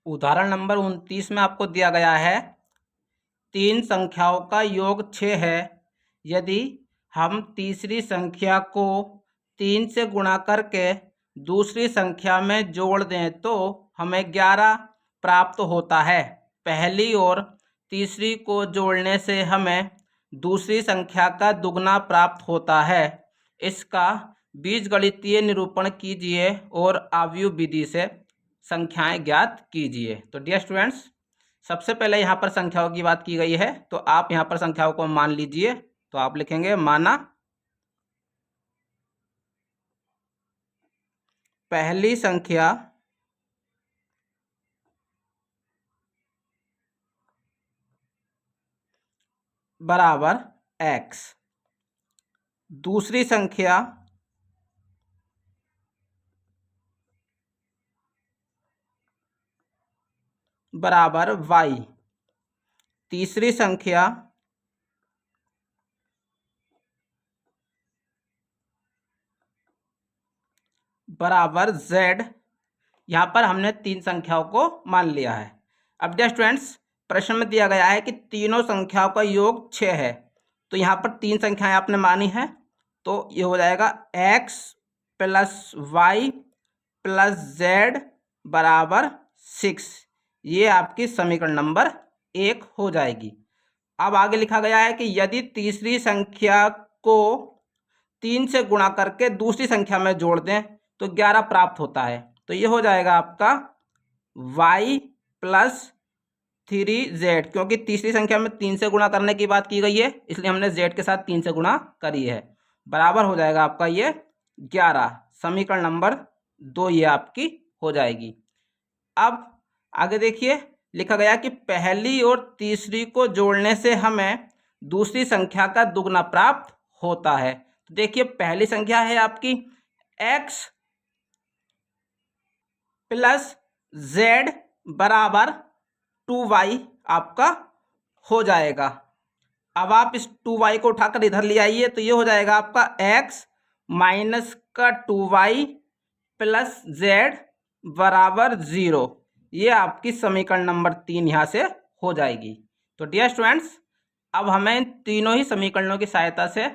उदाहरण नंबर 29 में आपको दिया गया है 3 संख्याओं का योग 6 है। यदि हम तीसरी संख्या को 3 से गुणा करके दूसरी संख्या में जोड़ दें तो हमें 11 प्राप्त होता है। पहली और तीसरी को जोड़ने से हमें दूसरी संख्या का दुगना प्राप्त होता है। इसका बीजगणितीय निरूपण कीजिए और आव्यूह विधि से संख्याएं ज्ञात कीजिए। तो डियर स्टूडेंट्स, सबसे पहले यहाँ पर संख्याओं की बात की गई है, तो आप यहाँ पर संख्याओं को मान लीजिए। तो आप लिखेंगे माना पहली संख्या बराबर x, दूसरी संख्या बराबर y, तीसरी संख्या बराबर z। यहाँ पर हमने 3 संख्याओं को मान लिया है। अब डियर स्टूडेंट्स, प्रश्न में दिया गया है कि तीनों संख्याओं का योग 6 है। तो यहाँ पर 3 संख्याएं आपने मानी है, तो ये हो जाएगा x plus y plus z बराबर 6। ये आपकी समीकरण नंबर 1 हो जाएगी। अब आगे लिखा गया है कि यदि तीसरी संख्या को 3 से गुणा करके दूसरी संख्या में जोड़ दें तो 11 प्राप्त होता है। तो ये हो जाएगा आपका y प्लस 3z, क्योंकि तीसरी संख्या में 3 से गुणा करने की बात की गई है, इसलिए हमने z के साथ 3 से गुणा करी है। बराबर हो जाएगा आपका ये 11। समीकरण नंबर 2 ये आपकी हो जाएगी। अब आगे देखिए, लिखा गया कि पहली और तीसरी को जोड़ने से हमें दूसरी संख्या का दुगना प्राप्त होता है। तो देखिए, पहली संख्या है आपकी x प्लस z बराबर 2y आपका हो जाएगा। अब आप इस 2y को उठाकर इधर ले आइए, तो ये हो जाएगा आपका x माइनस का 2y प्लस z बराबर 0। ये आपकी समीकरण नंबर 3 यहाँ से हो जाएगी। तो डियर स्टूडेंट्स, अब हमें तीनों ही समीकरणों की सहायता से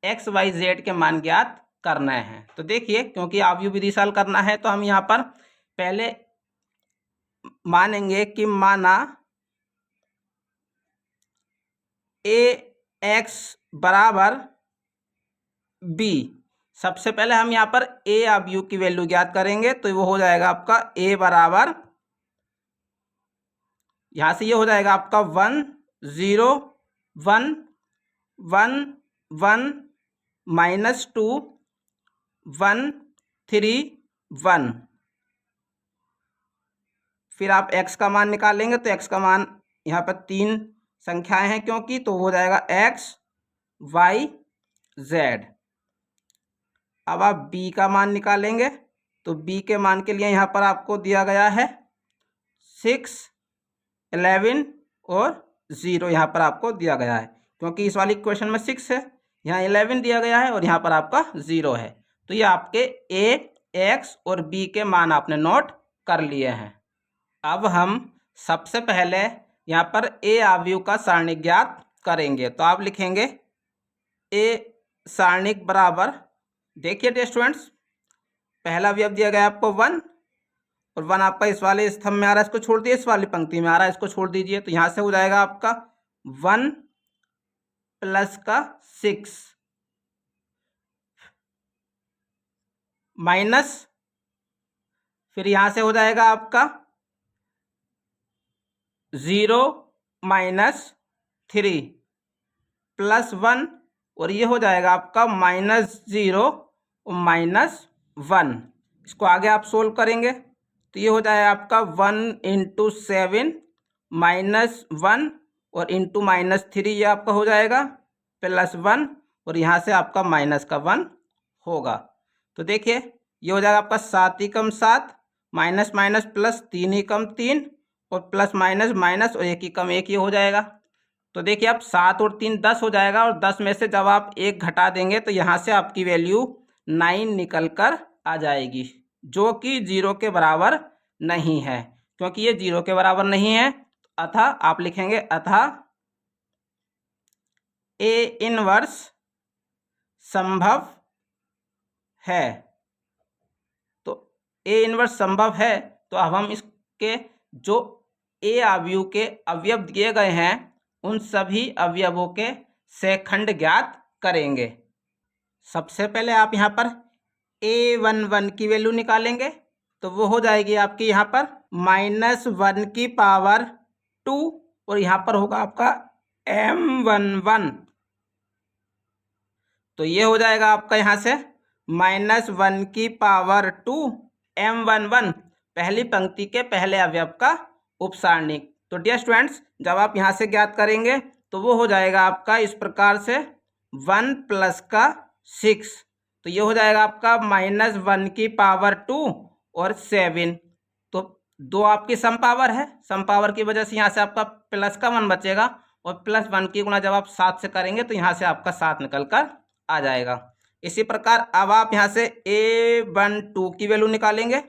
x, y, z के मान ज्ञात करना है। तो देखिए, क्योंकि आव्यूह विधि से हल करना है, तो हम यहाँ पर पहले मानेंगे कि माना ax बराबर b। सबसे पहले हम यहाँ पर a आव्यूह की वैल्यू ज्ञात करेंगे, तो वो हो जाएगा आपका a बराबर, यहाँ से ये हो जाएगा आपका 1 0 1 1 1 माइनस 2 1 3 1। फिर आप x का मान निकालेंगे, तो x का मान यहाँ पर 3 संख्याएं हैं क्योंकि, तो हो जाएगा x y z। अब आप b का मान निकालेंगे, तो b के मान के लिए यहाँ पर आपको दिया गया है 6 11 और 0 यहाँ पर आपको दिया गया है, क्योंकि इस वाली इक्वेशन में 6 है, यहाँ 11 दिया गया है और यहाँ पर आपका 0 है। तो ये आपके a, x और b के मान आपने नोट कर लिए हैं। अब हम सबसे पहले यहाँ पर a आव्यूह का सारणिक ज्ञात करेंगे। तो आप लिखेंगे a सारणिक बराबर, देखिए डियर स्टूडेंट्स, पहला अवयव दिया गया आपको 1 और 1 आपका इस वाले स्तंभ में आ रहा है, इसको छोड़ दिए, इस वाली पंक्ति में आ रहा है, इसको छोड़ दीजिए। तो यहाँ से हो जाएगा आपका 1 प्लस का 6 माइनस, फिर यहाँ से हो जाएगा आपका 0 माइनस 3 प्लस 1 और ये हो जाएगा आपका माइनस 0 और माइनस 1। इसको आगे आप सोल्व करेंगे, तो ये हो जाएगा आपका 1 इंटू 7 माइनस 1 और इंटू माइनस 3, ये आपका हो जाएगा प्लस 1 और यहाँ से आपका माइनस का 1 होगा। तो देखिए, ये हो जाएगा आपका 7 ही कम 7 माइनस माइनस प्लस 3 ही कम 3 और प्लस माइनस माइनस और 1 ही कम 1, ये हो जाएगा। तो देखिए, अब 7 और 3 10 हो जाएगा और 10 में से जब आप 1 घटा देंगे तो यहाँ से आपकी वैल्यू 9 निकल कर आ जाएगी, जो कि 0 के बराबर नहीं है, क्योंकि ये 0 के बराबर नहीं है, अतः आप लिखेंगे अतः ए इनवर्स संभव है। तो ए इनवर्स संभव है, तो अब हम इसके जो ए अवयव के अवयव दिए गए हैं उन सभी अवयवों के सेखंड ज्ञात करेंगे। सबसे पहले आप यहाँ पर A11 की वैल्यू निकालेंगे, तो वो हो जाएगी आपकी यहाँ पर -1 की पावर 2 और यहाँ पर होगा आपका M11, तो ये हो जाएगा आपका यहाँ से -1 की पावर 2 M11 पहली पंक्ति के पहले अवयव का उपसारणिक। तो डियर स्टूडेंट्स, जब आप यहाँ से ज्ञात करेंगे तो वो हो जाएगा आपका इस प्रकार से 1 प्लस का 6, तो ये हो जाएगा आपका -1 की पावर 2 और 7। तो दो आपकी सम पावर है, सम पावर की वजह से यहाँ से आपका प्लस का 1 बचेगा और +1 की गुणा जब आप 7 से करेंगे तो यहाँ से आपका 7 निकल कर आ जाएगा। इसी प्रकार अब आप यहाँ से A12 की वैल्यू निकालेंगे,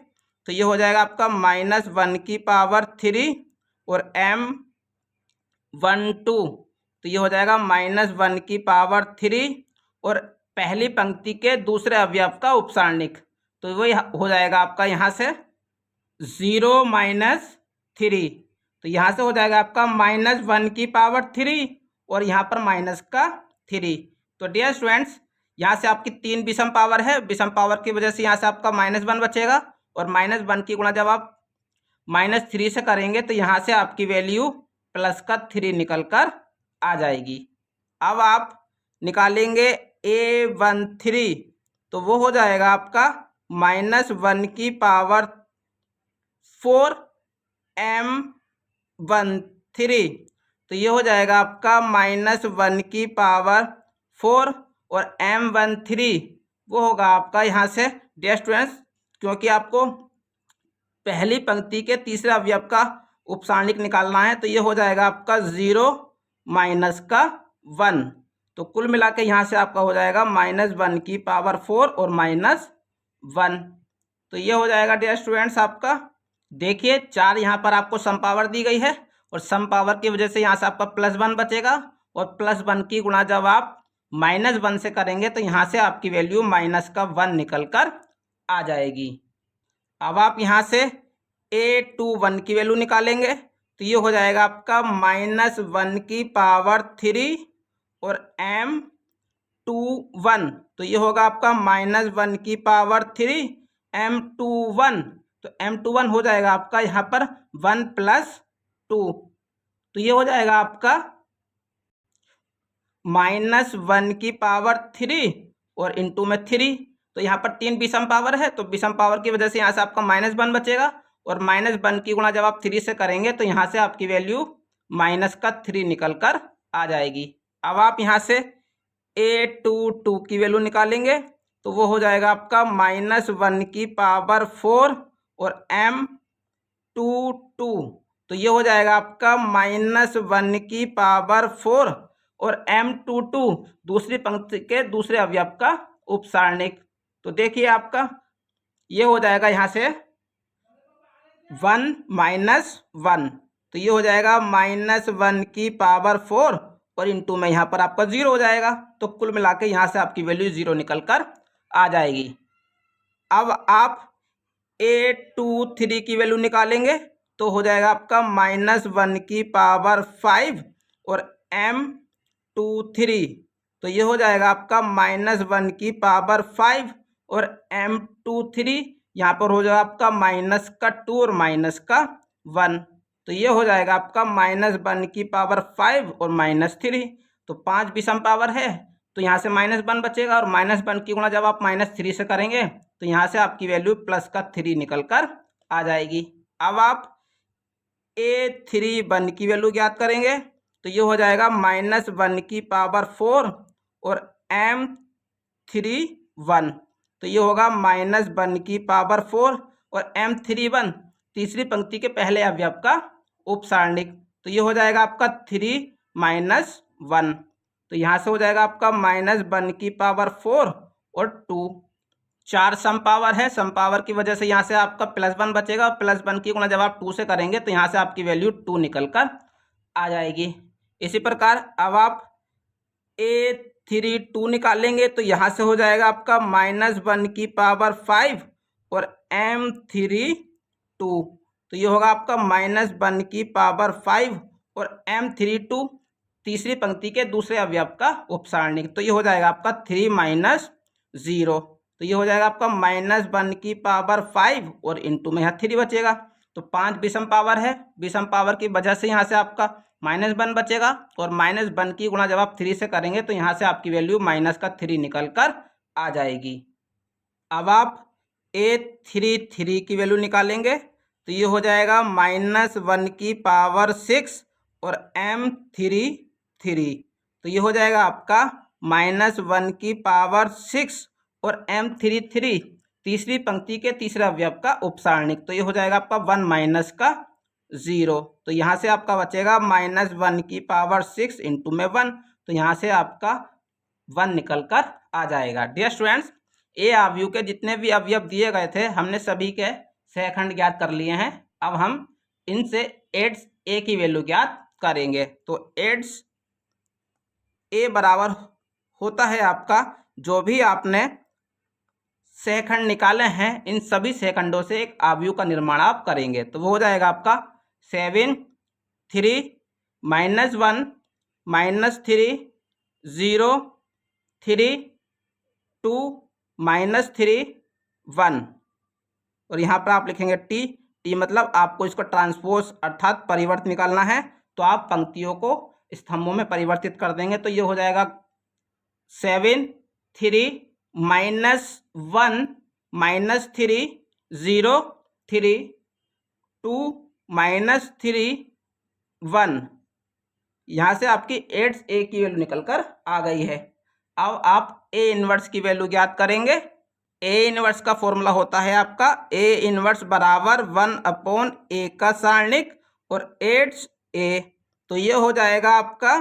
तो ये हो जाएगा आपका -1 की पावर 3 और M12, तो ये हो जाएगा -1 की पावर 3 और पहली पंक्ति के दूसरे अवयव का उपसारणिक, तो वो हो जाएगा आपका यहाँ से 0 - 3, तो यहाँ से हो जाएगा आपका -1 की पावर 3 और यहाँ पर माइनस का 3। तो डियर स्टूडेंट्स, यहाँ से आपकी 3 विषम पावर है, विषम पावर की वजह से यहाँ से आपका -1 बचेगा और -1 की गुणा जब आप -3 से करेंगे तो यहाँ से आपकी वैल्यू प्लस का 3 निकल कर आ जाएगी। अब आप निकालेंगे A13, तो वो हो जाएगा आपका -1 की पावर 4 M13, तो ये हो जाएगा आपका -1 की पावर 4 और M13 वो होगा आपका यहाँ से डियर स्टूडेंट्स, क्योंकि आपको पहली पंक्ति के तीसरे अवयव का उपसारणिक निकालना है, तो ये हो जाएगा आपका 0 माइनस का 1, तो कुल मिला के यहाँ से आपका हो जाएगा -1 की पावर 4 और -1, तो ये हो जाएगा डियर स्टूडेंट्स आपका। देखिए 4 यहाँ पर आपको सम पावर दी गई है और सम पावर की वजह से यहाँ से आपका +1 बचेगा और +1 की गुणा जब आप -1 से करेंगे तो यहाँ से आपकी वैल्यू -1 निकल कर आ जाएगी। अब आप यहाँ से A21 की वैल्यू निकालेंगे, तो ये हो जाएगा आपका -1 की पावर 3 और M21, तो ये होगा आपका -1 की पावर 3 M21, तो M21 हो जाएगा आपका यहाँ पर 1 + 2, तो ये हो जाएगा आपका -1 की पावर 3 और इंटू में 3, तो यहाँ पर 3 विषम पावर है, तो विषम पावर की वजह से यहाँ से आपका -1 बचेगा और -1 की गुणा जब आप 3 से करेंगे तो यहाँ से आपकी वैल्यू -3 निकल कर आ जाएगी। अब आप यहाँ से A22 की वैल्यू निकालेंगे, तो वो हो जाएगा आपका -1 की पावर 4 और M22, तो ये हो जाएगा आपका -1 की पावर 4 और M22 दूसरी पंक्ति के दूसरे अवयव का उपसारणिक। तो देखिए आपका ये हो जाएगा यहाँ से 1 - 1, तो ये हो जाएगा -1 की पावर 4 और इंटू में यहाँ पर आपका 0 हो जाएगा, तो कुल मिला के यहाँ से आपकी वैल्यू 0 निकल कर आ जाएगी। अब आप A23 की वैल्यू निकालेंगे, तो हो जाएगा आपका -1 की पावर 5 और M23, तो ये हो जाएगा आपका -1 की पावर 5 और M23 यहाँ पर हो जाएगा आपका -2 और -1, तो ये हो जाएगा आपका -1 की पावर 5 और -3, तो 5 विषम पावर है, तो यहाँ से -1 बचेगा और -1 की गुणा जब आप -3 से करेंगे तो यहाँ से आपकी वैल्यू +3 निकल कर आ जाएगी। अब आप A31 की वैल्यू ज्ञात करेंगे, तो ये हो जाएगा -1 की पावर 4 और M31, तो ये होगा -1 की पावर 4 और M31 तीसरी पंक्ति के पहले अवयव का उपसारणिक, तो ये हो जाएगा आपका 3 - 1, तो यहाँ से हो जाएगा आपका -1 की पावर 4 और 2, 4 सम पावर है, सम पावर की वजह से यहाँ से आपका +1 बचेगा और +1 की गुणा जब आप 2 से करेंगे तो यहाँ से आपकी वैल्यू 2 निकल कर आ जाएगी। इसी प्रकार अब आप A3 2 निकालेंगे तो यहाँ से हो जाएगा आपका -1 की पावर 5 और M3 2, तो ये होगा आपका -1 की पावर 5 और M3 2 तीसरी पंक्ति के दूसरे अवयव का उपसारणिक, तो ये हो जाएगा आपका 3 - 0, तो ये हो जाएगा आपका -1 की पावर 5 और इंटू में यहाँ 3 बचेगा, तो 5 विषम पावर है, विषम पावर की वजह से यहाँ से आपका -1 बचेगा और -1 की गुणा जब आप 3 से करेंगे तो यहाँ से आपकी वैल्यू -3 निकल कर आ जाएगी। अब आप A3 की वैल्यू निकालेंगे तो ये हो जाएगा -1 की पावर 6 और M3 3, तो ये हो जाएगा आपका -1 की पावर 6 और M3 3 तीसरी पंक्ति के तीसरे अवयव का उपसारणिक, तो ये हो जाएगा आपका 1 माइनस का 0, तो यहाँ से आपका बचेगा -1 की पावर 6 इंटू में 1, तो यहाँ से आपका 1 निकल कर आ जाएगा। डियर स्टूडेंट्स, ए अवयव के जितने भी अवयव दिए गए थे हमने सभी के सहखंड ज्ञात कर लिए हैं। अब हम इनसे एड्स ए की वैल्यू ज्ञात करेंगे। तो एड्स ए बराबर होता है आपका जो भी आपने सहखंड निकाले हैं इन सभी सहखंडों से एक अवयव का निर्माण आप करेंगे, तो वो हो जाएगा आपका 7 3 -1 -3 0 3 2 -3 1, और यहाँ पर आप लिखेंगे टी मतलब आपको इसको ट्रांसपोज अर्थात परिवर्त निकालना है, तो आप पंक्तियों को स्तंभों में परिवर्तित कर देंगे, तो ये हो जाएगा 7 3 -1 -3 0 3 2 -3 1, यहाँ से आपकी एड्स ए की वैल्यू निकल कर आ गई है। अब आप ए इनवर्स की वैल्यू ज्ञात करेंगे। ए इनवर्स का फॉर्मूला होता है आपका ए इनवर्स बराबर 1/a का सारणिक और एड्स ए, तो ये हो जाएगा आपका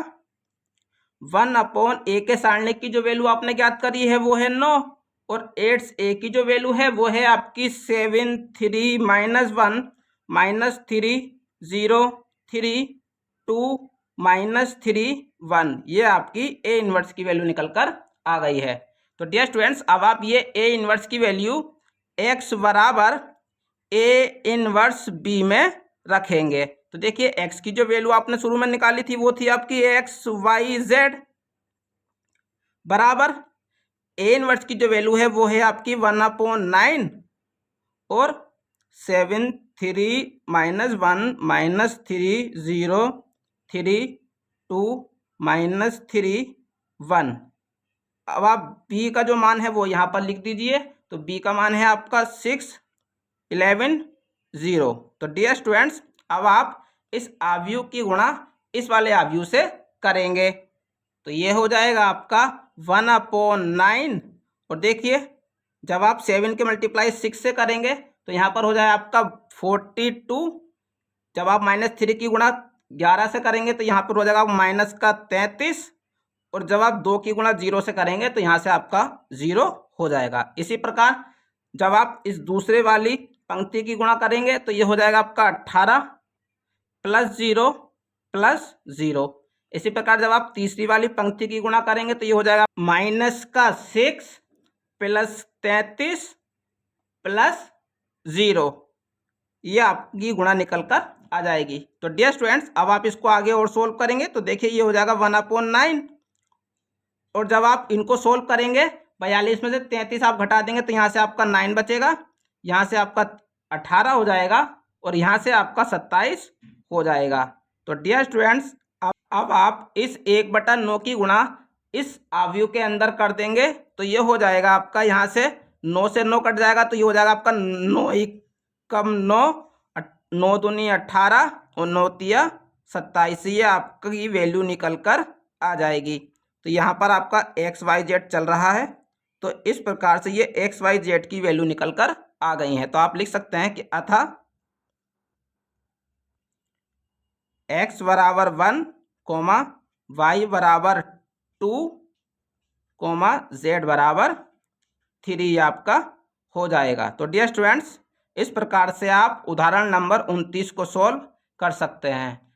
1/a के सारणिक की जो वैल्यू आपने ज्ञात करी है वो है 9 और एड्स ए की जो वैल्यू है वो है आपकी 7 3 -1 -3 0 3 2 -3 1, ये आपकी ए इनवर्स की वैल्यू निकल कर आ गई है। तो डियर स्टूडेंट्स, अब आप ये ए इनवर्स की वैल्यू x बराबर ए इनवर्स बी में रखेंगे। तो देखिए x की जो वैल्यू आपने शुरू में निकाली थी वो थी आपकी XYZ बराबर ए इनवर्स की जो वैल्यू है वो है आपकी 1/9 और 7 3 -1 -3 0 3 2 -3 1। अब आप b का जो मान है वो यहाँ पर लिख दीजिए, तो b का मान है आपका 6 11 0। तो डियर स्टूडेंट्स, अब आप इस अवयव की गुणा इस वाले अवयव से करेंगे, तो ये हो जाएगा आपका 1/9 और देखिए जब आप 7 के मल्टीप्लाई 6 से करेंगे तो यहाँ पर हो जाए आपका 42, जब आप -3 की गुणा 11 से करेंगे तो यहाँ पर हो जाएगा -33 और जब आप 2 की गुणा 0 से करेंगे तो यहाँ से आपका 0 हो जाएगा। इसी प्रकार जब आप इस दूसरे वाली पंक्ति की गुणा करेंगे तो ये हो जाएगा आपका 18 + 0 + 0। इसी प्रकार जब आप तीसरी वाली पंक्ति की गुणा करेंगे तो ये हो जाएगा -6 + 33 + 0, ये आपकी गुणा निकल कर आ जाएगी। तो डियर स्टूडेंट्स, अब आप इसको आगे और सोल्व करेंगे तो देखिए ये हो जाएगा 1/9 और जब आप इनको सोल्व करेंगे 42 में से 33 आप घटा देंगे तो यहाँ से आपका 9 बचेगा, यहाँ से आपका 18 हो जाएगा और यहाँ से आपका 27 हो जाएगा। तो डियर स्टूडेंट्स, अब आप इस 1/9 की गुणा इस अवयव के अंदर कर देंगे तो ये हो जाएगा आपका, यहाँ से 9 से 9 कट जाएगा तो ये हो जाएगा आपका 9 × 9 9 दूनी 18 और 9 तिया 27, ये आपकी वैल्यू निकल कर आ जाएगी। तो यहाँ पर आपका XYZ चल रहा है, तो इस प्रकार से ये XYZ की वैल्यू निकल कर आ गई है। तो आप लिख सकते हैं कि अतः x बराबर 1, y बराबर 2, z बराबर 3 आपका हो जाएगा। तो डियर स्टूडेंट्स, इस प्रकार से आप उदाहरण नंबर 29 को सोल्व कर सकते हैं।